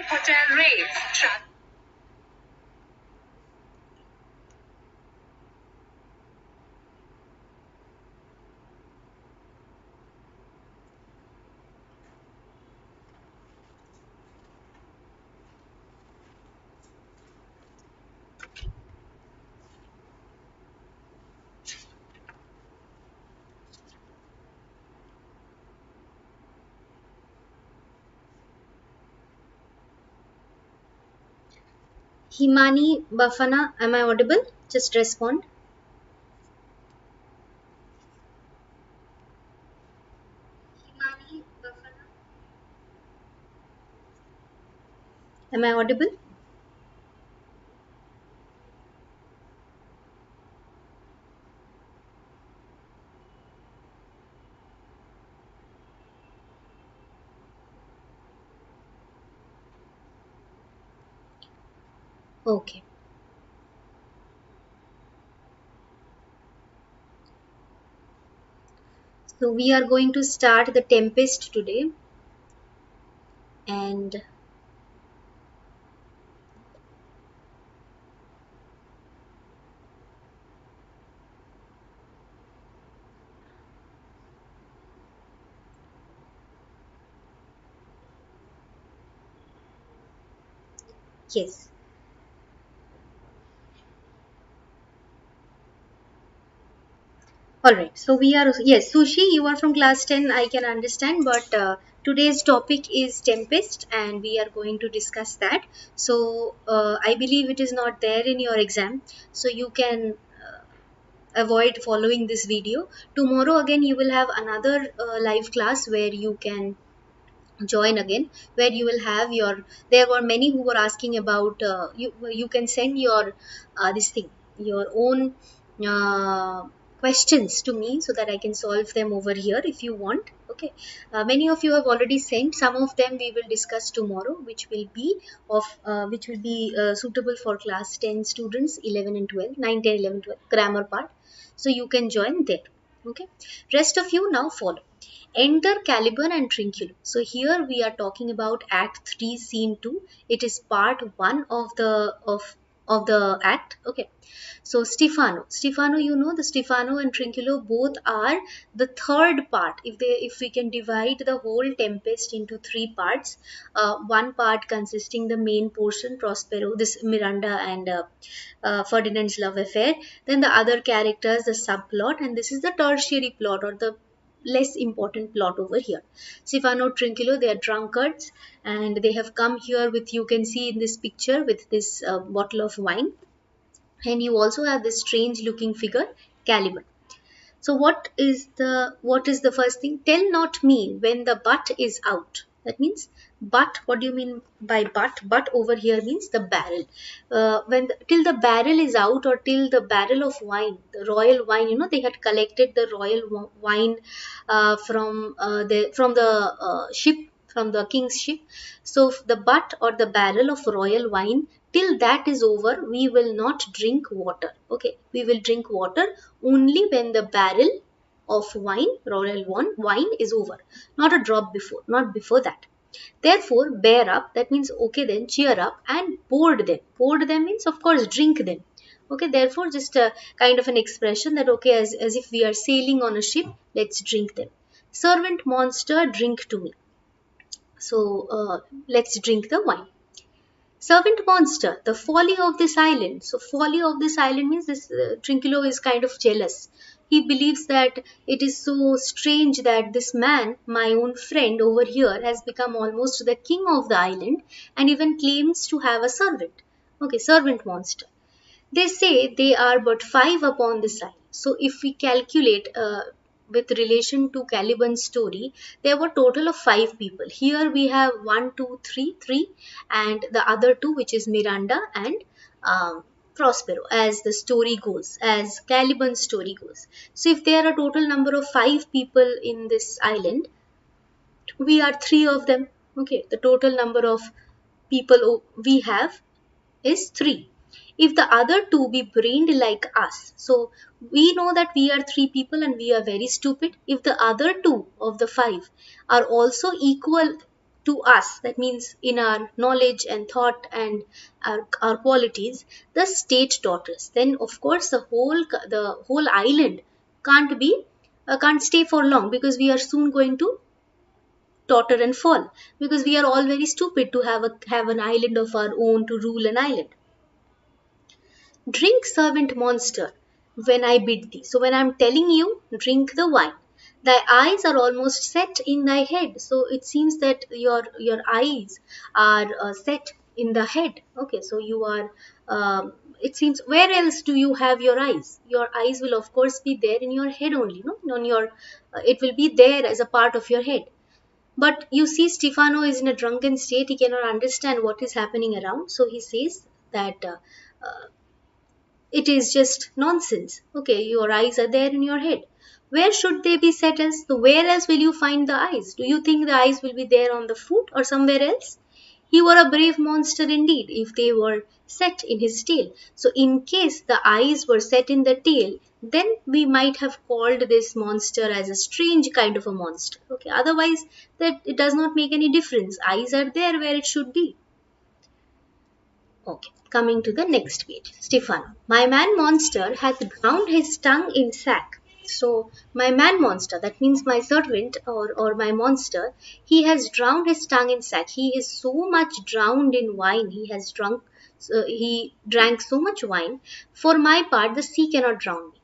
hotel rates. Himani Bafana, am I audible? Just respond. Himani Bafana, am I audible? Okay. So we are going to start the Tempest today, and yes. All right. So we are, yes, Sushi, you are from class 10, I can understand, but today's topic is Tempest and we are going to discuss that. So I believe it is not there in your exam, so you can avoid following this video. Tomorrow again you will have another live class where you can join again, where you will have your, there were many who were asking about you can send your this thing, your own uh, questions to me so that I can solve them over here if you want. Okay, many of you have already sent, some of them we will discuss tomorrow, which will be of which will be suitable for class 10 students, 11 and 12, 9, 10, 11, 12, grammar part, so you can join there. Okay, rest of you now follow. Enter Caliban and Trinculo. So here we are talking about Act 3, Scene 2. It is part 1 of the act. Okay. So Stefano, you know, the Stefano and Trinculo both are the third part. If we can divide the whole Tempest into three parts, one part consisting the main portion, Prospero, this Miranda and Ferdinand's love affair, then the other characters, the subplot, and this is the tertiary plot or the less important plot over here. Stefano, Trinculo, they are drunkards and they have come here with, you can see in this picture, with this bottle of wine, and you also have this strange looking figure, Caliban. So what is the first thing? Tell not me when the butt is out. That means butt. What do you mean by butt? Butt over here means the barrel. Till the barrel is out, or till the barrel of wine, the royal wine. You know, they had collected the royal wine from the ship, from the king's ship. So the butt or the barrel of royal wine, till that is over, we will not drink water. Okay, we will drink water only when the barrel of wine, royal wine, is over. Not a drop before, not before that. Therefore, bear up, that means okay, then cheer up and board them. Board them means, of course, drink them. Okay, therefore, just a kind of an expression that okay, as if we are sailing on a ship, let's drink them. Servant monster, drink to me. So, let's drink the wine. Servant monster, the folly of this island. So, folly of this island means this Trinculo is kind of jealous. He believes that it is so strange that this man, my own friend over here, has become almost the king of the island and even claims to have a servant. Okay, servant monster. They say they are but five upon this island. So if we calculate with relation to Caliban's story, there were total of five people. Here we have one, two, three, and the other two, which is Miranda and Prospero, as the story goes, as Caliban's story goes. So if there are a total number of five people in this island, we are three of them. Okay, the total number of people we have is 3. If the other two be brained like us, so we know that we are 3 people and we are very stupid. If the other two of the 5 are also equal to us, that means in our knowledge and thought and our qualities, the state taught us, then of course the whole island can't stay for long, because we are soon going to totter and fall, because we are all very stupid to have an island of our own to rule an island. Drink, servant monster, when I bid thee. So when I'm telling you, drink the wine. Thy eyes are almost set in thy head. So it seems that your eyes are set in the head. Okay, so you are. It seems, where else do you have your eyes? Your eyes will of course be there in your head only, no, on your. It will be there as a part of your head. But you see, Stefano is in a drunken state. He cannot understand what is happening around. So he says that. It is just nonsense. Okay, your eyes are there in your head. Where should they be set as? So where else will you find the eyes? Do you think the eyes will be there on the foot or somewhere else? He were a brave monster indeed if they were set in his tail. So in case the eyes were set in the tail, then we might have called this monster as a strange kind of a monster. Okay, otherwise that it does not make any difference. Eyes are there where it should be. Okay, coming to the next page. Stefano. My man monster hath drowned his tongue in sack. So, my man monster, that means my servant or my monster, he has drowned his tongue in sack. He is so much drowned in wine. He drank so much wine. For my part, the sea cannot drown me.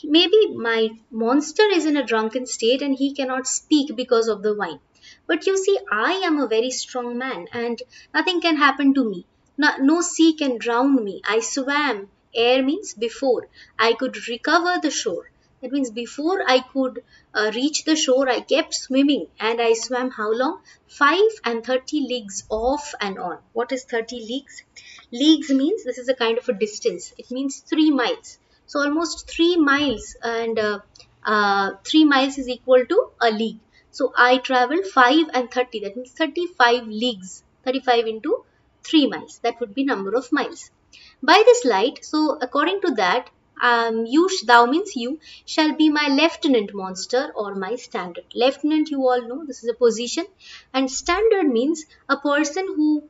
Maybe my monster is in a drunken state and he cannot speak because of the wine. But you see, I am a very strong man and nothing can happen to me. No sea can drown me. I swam. Air means before. I could recover the shore. That means before I could reach the shore, I kept swimming and I swam how long? 5 and 30 leagues off and on. What is 30 leagues? Leagues means this is a kind of a distance. It means 3 miles. So almost 3 miles, and 3 miles is equal to a league. So I traveled 5 and 30. That means 35 leagues. 35 into 3 miles. That would be number of miles. By this light, so according to that, thou means you shall be my lieutenant monster or my standard. Lieutenant, you all know, this is a position, and standard means a person who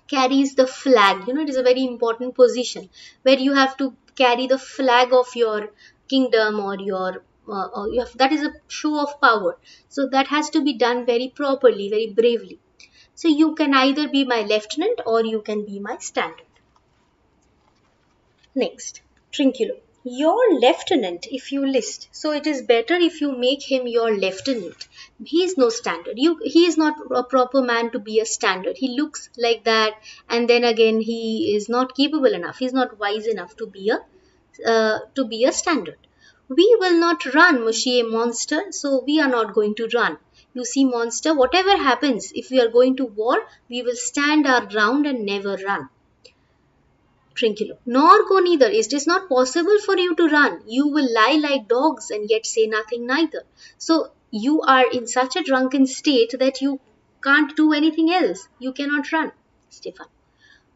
carries the flag. You know, it is a very important position where you have to carry the flag of your kingdom or that is a show of power. So that has to be done very properly, very bravely. So you can either be my lieutenant or you can be my standard. Next, Trinculo. Your lieutenant, if you list. So it is better if you make him your lieutenant. He is no standard. He is not a proper man to be a standard. He looks like that, and then again he is not capable enough. He is not wise enough to be a standard. We will not run, Monsieur Monster. So we are not going to run. You see, Monster, whatever happens, if we are going to war, we will stand our ground and never run. Trinculo. Nor go neither. It is not possible for you to run. You will lie like dogs and yet say nothing neither. So you are in such a drunken state that you can't do anything else. You cannot run. Stefano.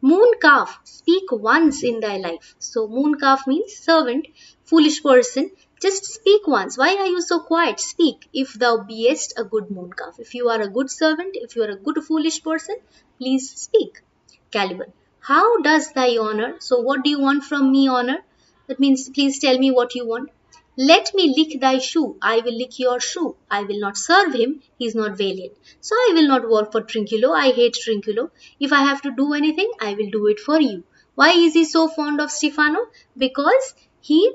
Moon calf, speak once in thy life. So moon calf means servant, foolish person. Just speak once. Why are you so quiet? Speak, if thou beest a good moon calf. If you are a good servant, if you are a good foolish person, please speak. Caliban. How does thy honor? So what do you want from me, honor? That means please tell me what you want. Let me lick thy shoe. I will lick your shoe. I will not serve him. He is not valiant. So I will not work for Trinculo. I hate Trinculo. If I have to do anything, I will do it for you. Why is he so fond of Stefano? Because he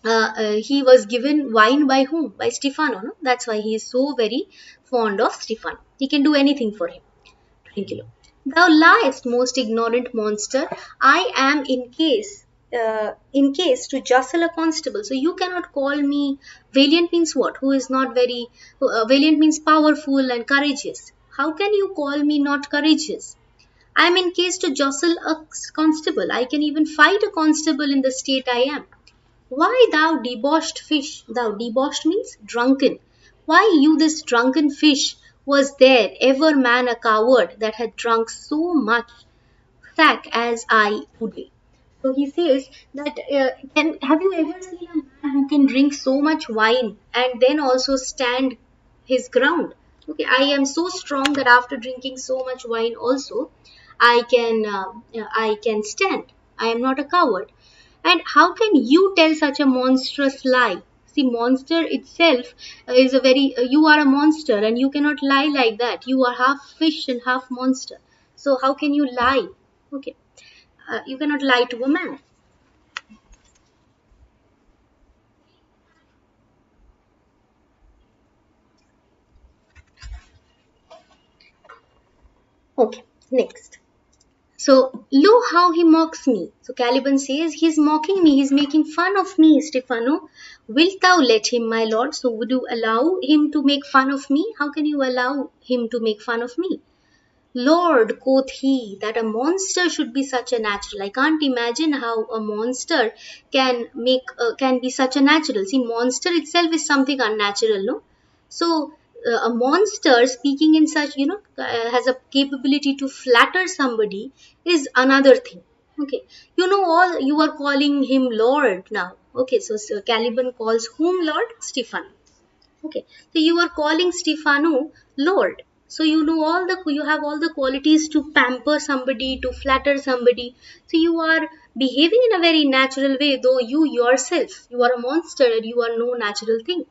was given wine by whom? By Stefano. No? That's why he is so very fond of Stefano. He can do anything for him. Trinculo. Thou liest, most ignorant monster. I am in case to jostle a constable. So you cannot call me valiant means what? Who is not very valiant means powerful and courageous. How can you call me not courageous? I am in case to jostle a constable. I can even fight a constable in the state I am. Why thou debauched fish? Thou debauched means drunken. Why you this drunken fish? Was there ever man a coward that had drunk so much sack as I today? So he says that have you ever seen a man who can drink so much wine and then also stand his ground? Okay, I am so strong that after drinking so much wine also, I can stand. I am not a coward. And how can you tell such a monstrous lie? See, monster itself is a very, you are a monster and you cannot lie like that. You are half fish and half monster. So how can you lie? Okay, you cannot lie to a man. Okay, next. So, lo how he mocks me. So Caliban says, he's mocking me, he's making fun of me, Stefano. Wilt thou let him, my lord? So would you allow him to make fun of me? How can you allow him to make fun of me? Lord, quoth he, that a monster should be such a natural. I can't imagine how a monster can be such a natural. See, monster itself is something unnatural, no? So a monster speaking in such, has a capability to flatter somebody is another thing. Okay, all you are calling him Lord now. Okay, so Caliban calls whom Lord? Stefan. Okay, so you are calling Stefano Lord. So you have all the qualities to pamper somebody, to flatter somebody. So you are behaving in a very natural way, though you yourself, you are a monster and you are no natural thing.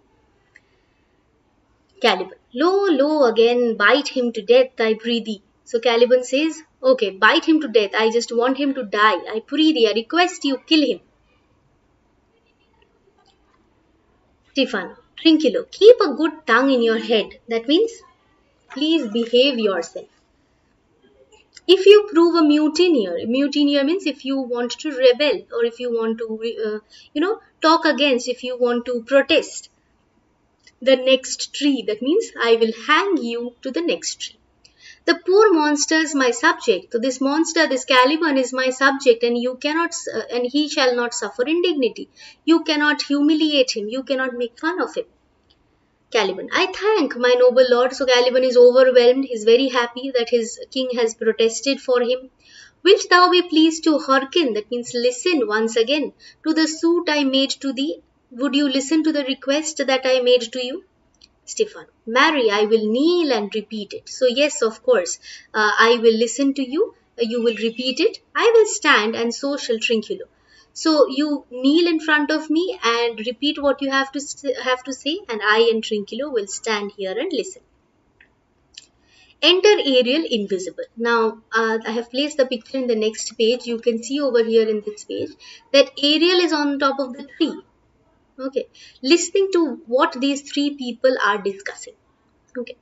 Caliban, lo, lo, again, bite him to death, I pray thee. So Caliban says, okay, bite him to death. I just want him to die. I pray thee, I request you, kill him. Stefano, Trinculo, keep a good tongue in your head. That means, please behave yourself. If you prove a mutineer means if you want to rebel or if you want to, talk against, if you want to protest the next tree, that means I will hang you to the next tree. The poor monster is my subject. So this monster, this Caliban is my subject, and you cannot, and he shall not suffer indignity. You cannot humiliate him. You cannot make fun of him. Caliban, I thank my noble lord. So Caliban is overwhelmed. He is very happy that his king has protested for him. Wilt thou be pleased to hearken, that means listen once again, to the suit I made to thee? Would you listen to the request that I made to you? Stefan, marry, I will kneel and repeat it. So yes, of course, I will listen to you. You will repeat it. I will stand, and so shall Trinculo. So you kneel in front of me and repeat what you have to say, and I and Trinculo will stand here and listen. Enter Ariel invisible. Now I have placed the picture in the next page. You can see over here in this page that Ariel is on top of the tree. Okay, listening to what these three people are discussing. Okay,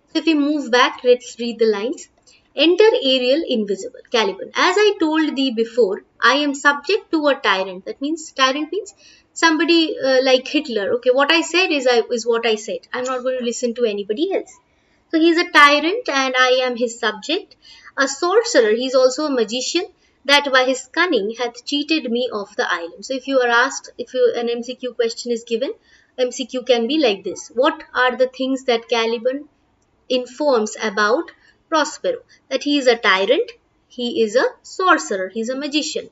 so if we move back, let's read the lines. Enter Ariel invisible. Caliban, as I told thee before, I am subject to a tyrant. That means tyrant means somebody like Hitler. Okay, what I said is what I said. I'm not going to listen to anybody else. So he is a tyrant and I am his subject. A sorcerer, he is also a magician that by his cunning hath cheated me of the island. So if you are asked, an MCQ question is given, MCQ can be like this. What are the things that Caliban informs about Prospero? That he is a tyrant, he is a sorcerer, he is a magician,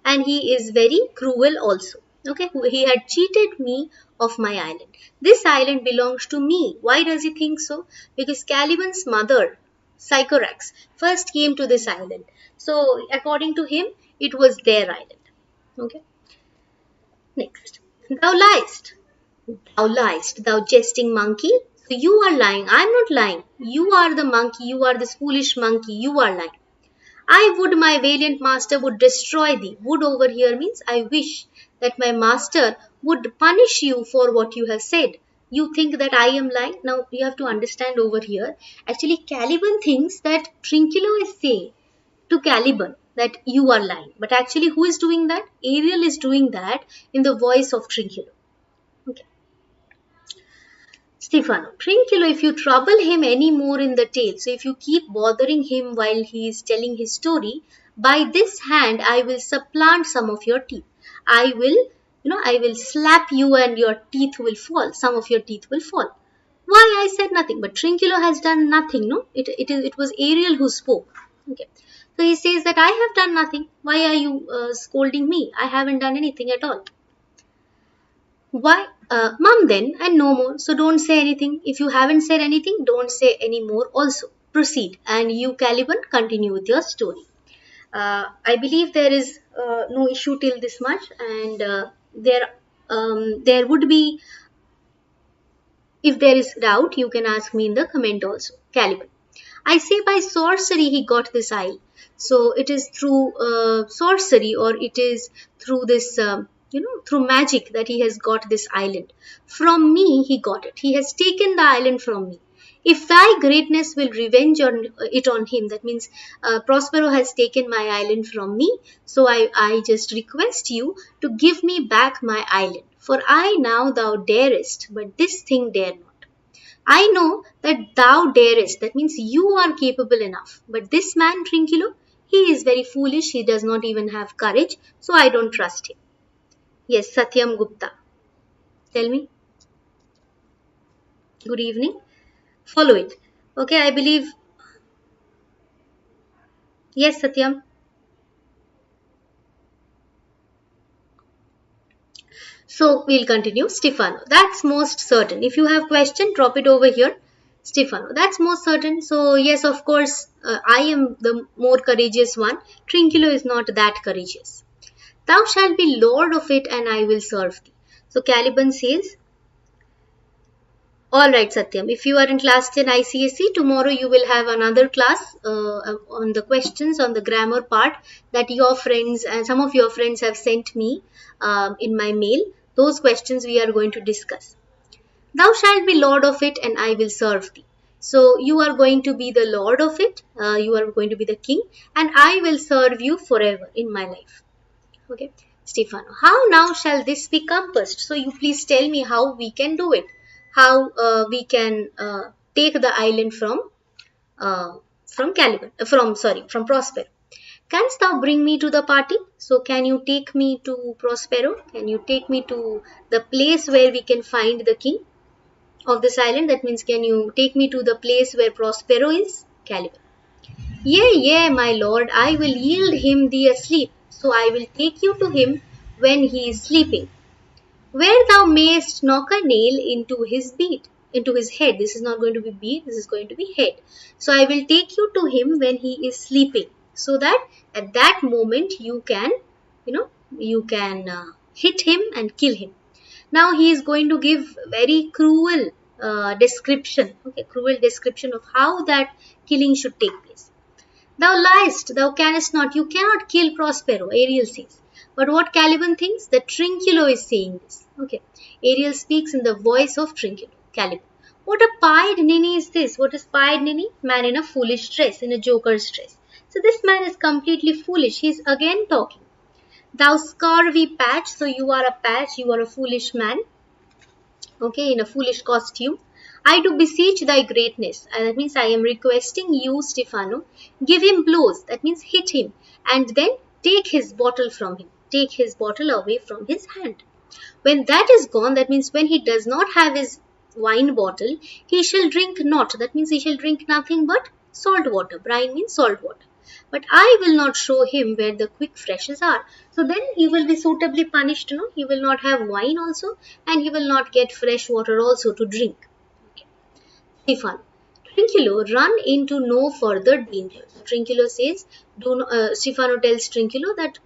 and he is very cruel also. Okay, he had cheated me of my island. This island belongs to me. Why does he think so? Because Caliban's mother, Sycorax, first came to this island. So according to him, it was their island. Okay, next. Thou liest. Thou liest, thou jesting monkey. So you are lying. I am not lying. You are the monkey. You are this foolish monkey. You are lying. I would my valiant master would destroy thee. Would over here means I wish that my master would punish you for what you have said. You think that I am lying? Now you have to understand over here. Actually, Caliban thinks that Trinculo is saying to Caliban that you are lying. But actually, who is doing that? Ariel is doing that in the voice of Trinculo. Okay. Stefano, Trinculo, if you trouble him any more in the tale, so if you keep bothering him while he is telling his story, by this hand I will supplant some of your teeth. I will slap you and your teeth will fall. Some of your teeth will fall. Why I said nothing, but Trinculo has done nothing. No, it was Ariel who spoke. Okay, so he says that I have done nothing. Why are you scolding me? I haven't done anything at all. Why? Mom then, and no more. So don't say anything. If you haven't said anything, don't say any more also. Proceed. And you, Caliban, continue with your story. I believe there is no issue till this much, and there would be, if there is doubt, you can ask me in the comment also. Caliban. I say by sorcery he got this isle. So it is through sorcery, or it is through this, through magic that he has got this island. From me he got it. He has taken the island from me. If thy greatness will revenge it on him, that means Prospero has taken my island from me. So I just request you to give me back my island. For I now thou darest, but this thing dare not. I know that thou darest, that means you are capable enough. But this man, Trinculo, he is very foolish, he does not even have courage, so I don't trust him. Yes, Satyam Gupta. Tell me. Good evening. Follow it. Okay, I believe. Yes, Satyam. So we'll continue. Stefano. That's most certain. If you have question, drop it over here. Stefano. That's most certain. So yes, of course, I am the more courageous one. Trinculo is not that courageous. Thou shalt be lord of it, and I will serve thee. So Caliban says, all right, Satyam, if you are in class 10 ICSE, tomorrow you will have another class on the questions, on the grammar part that your friends and some of your friends have sent me in my mail. Those questions we are going to discuss. Thou shalt be lord of it, and I will serve thee. So you are going to be the lord of it, you are going to be the king, and I will serve you forever in my life. Okay, Stefano, how now shall this be compassed? So you please tell me how we can do it, how we can take the island from Caliban, from Prospero. Canst thou bring me to the party? So can you take me to Prospero? Can you take me to the place where we can find the king of this island? That means, can you take me to the place where Prospero is? Caliban. Yea, yea, my lord, I will yield him thee asleep. So I will take you to him when he is sleeping. Where thou mayest knock a nail into his into his head. This is not going to be bead, this is going to be head. So I will take you to him when he is sleeping, so that at that moment you can, hit him and kill him. Now he is going to give very cruel cruel description of how that killing should take place. Thou liest, thou canst not, you cannot kill Prospero, Ariel says. But what Caliban thinks? That Trinculo is saying this. Okay, Ariel speaks in the voice of Trinculo, Caliban. What a pied ninny is this? What is pied ninny? Man in a foolish dress, in a joker's dress. So this man is completely foolish. He is again talking. Thou scurvy patch, so you are a patch, you are a foolish man. Okay, in a foolish costume. I do beseech thy greatness. And that means I am requesting you, Stefano, give him blows. That means hit him. And then take his bottle from him. Take his bottle away from his hand. When that is gone, that means when he does not have his wine bottle, he shall drink not. That means he shall drink nothing but salt water. Brine means salt water. But I will not show him where the quick freshes are. So then he will be suitably punished. No? He will not have wine also, and he will not get fresh water also to drink. Okay. Stefano. Trinculo, run into no further danger. So Trinculo says, Stefano tells Trinculo that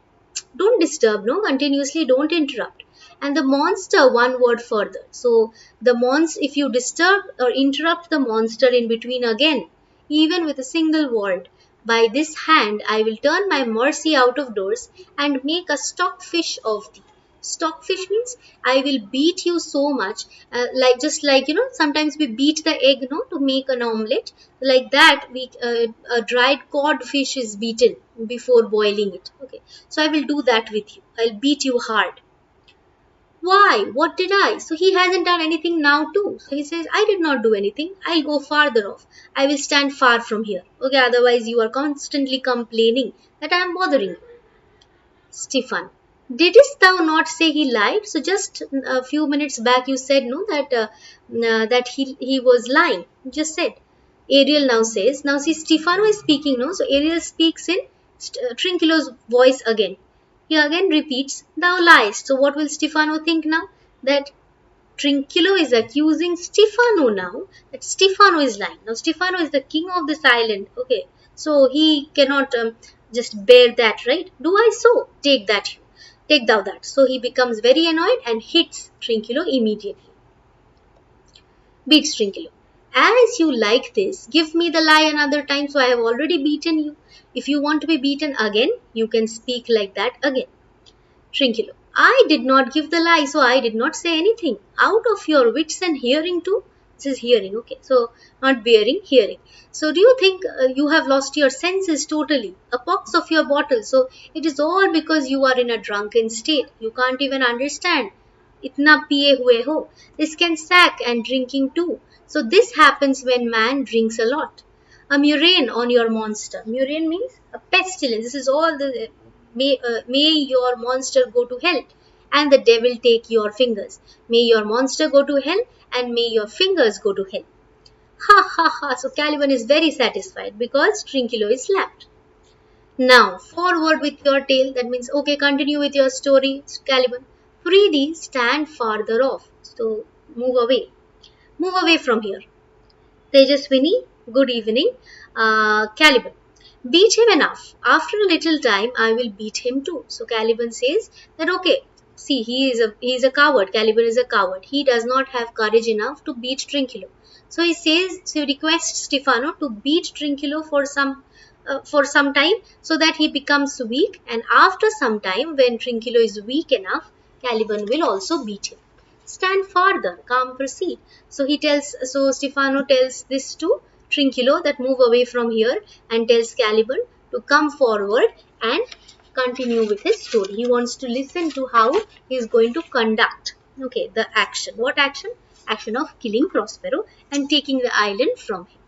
don't disturb, no, continuously don't interrupt. And the monster, one word further. So the monster, if you disturb or interrupt the monster in between again, even with a single word, by this hand I will turn my mercy out of doors and make a stockfish of thee. Stockfish means I will beat you so much, like sometimes we beat the egg, no, to make an omelette. Like that, a dried cod fish is beaten before boiling it. Okay, so I will do that with you. I'll beat you hard. Why? What did I? So he hasn't done anything now too. So he says, I did not do anything. I'll go farther off. I will stand far from here. Okay, otherwise you are constantly complaining that I am bothering you. Stefan, didst thou not say he lied? So just a few minutes back you said no that he was lying. You just said. Ariel now says. Now see Stefano is speaking no. So Ariel speaks in Trinculo's voice again. He again repeats, thou liest. So what will Stefano think now? that Trinculo is accusing Stefano now, that Stefano is lying. Now Stefano is the king of this island, okay, so he cannot just bear that, right? Do I so? Take thou that. So he becomes very annoyed and hits Trinculo immediately. Beats Trinculo. As you like this, give me the lie another time, so I have already beaten you. If you want to be beaten again, you can speak like that again. Trinculo. I did not give the lie, so I did not say anything. Out of your wits and hearing too. This is hearing, okay. So, not bearing, hearing. So, do you think you have lost your senses totally? A pox of your bottle. So, it is all because you are in a drunken state. You can't even understand. Itna piye hue ho. This can sack and drinking too. So, this happens when man drinks a lot. A murrain on your monster. Murrain means a pestilence. This is all the may your monster go to hell and the devil take your fingers. May your monster go to hell and may your fingers go to hell. Ha ha ha. So Caliban is very satisfied because Trinculo is slapped. Now forward with your tale. That means okay, continue with your story, Caliban. Freely stand farther off. So move away. Move away from here. Tejaswini, good evening. Caliban, beat him enough. After a little time, I will beat him too. So Caliban says that okay. See, he is a coward. Caliban is a coward. He does not have courage enough to beat Trinculo. So he requests Stefano to beat Trinculo for some time so that he becomes weak. And after some time, when Trinculo is weak enough, Caliban will also beat him. Stand farther, come proceed. So Stefano tells this to Trinculo that move away from here and tells Caliban to come forward and continue with his story. He wants to listen to how he is going to conduct, okay, the action. What action? Action of killing Prospero and taking the island from him.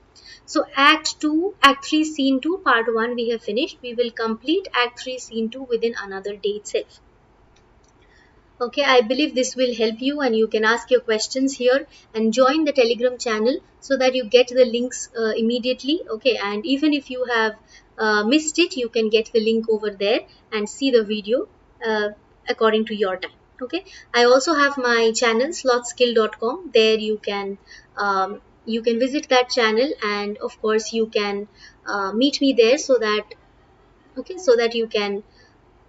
So Act 2, Act 3, Scene 2, Part 1 we have finished. We will complete Act 3, Scene 2 within another day itself. Okay, I believe this will help you and you can ask your questions here and join the Telegram channel so that you get the links immediately. Okay, and even if you have missed it, you can get the link over there and see the video according to your time. Okay, I also have my channel slothskill.com. There you can visit that channel and of course you can meet me there so that you can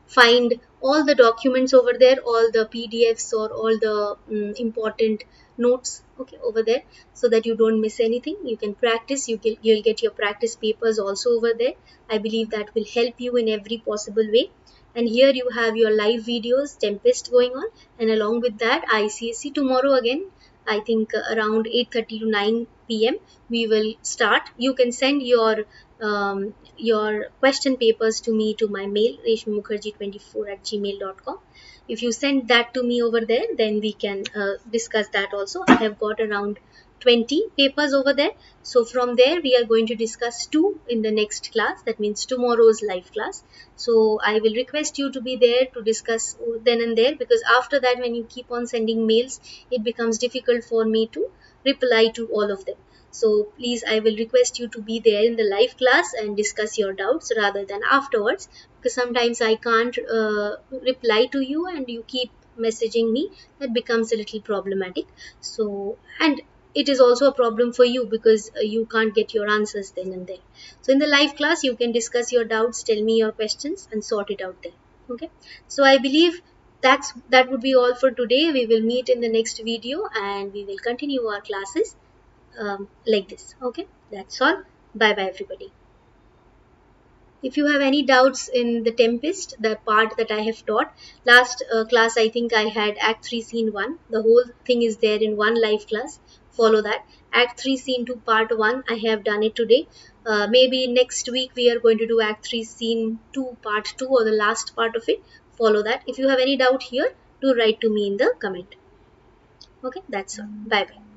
find all the documents over there, all the PDFs or all the important notes, okay, over there, so that you don't miss anything. You can practice. You'll get your practice papers also over there. I believe that will help you in every possible way. And here you have your live videos, Tempest going on, and along with that ICSE tomorrow again. I think around 8:30 to 9 p.m. we will start. You can send your question papers to me to my mail reshmimukherjee24@gmail.com. If you send that to me over there, then we can discuss that also. I have got around 20 papers over there. So from there we are going to discuss 2 in the next class. That means tomorrow's live class. So I will request you to be there to discuss then and there, because after that when you keep on sending mails, it becomes difficult for me to reply to all of them. So please, I will request you to be there in the live class and discuss your doubts rather than afterwards, because sometimes I can't reply to you and you keep messaging me. That becomes a little problematic. So, and it is also a problem for you because you can't get your answers then and there. So in the live class, you can discuss your doubts, tell me your questions and sort it out there. Okay. So I believe that would be all for today. We will meet in the next video and we will continue our classes like this. Okay, that's all. Bye bye everybody. If you have any doubts in the Tempest, the part that I have taught last class, I think I had Act 3 Scene 1. The whole thing is there in one live class. Follow that. Act 3 Scene 2 Part 1, I have done it today. Maybe next week we are going to do Act 3 Scene 2 Part 2 or the last part of it. Follow that. If you have any doubt here, do write to me in the comment. Okay, that's all. Bye bye.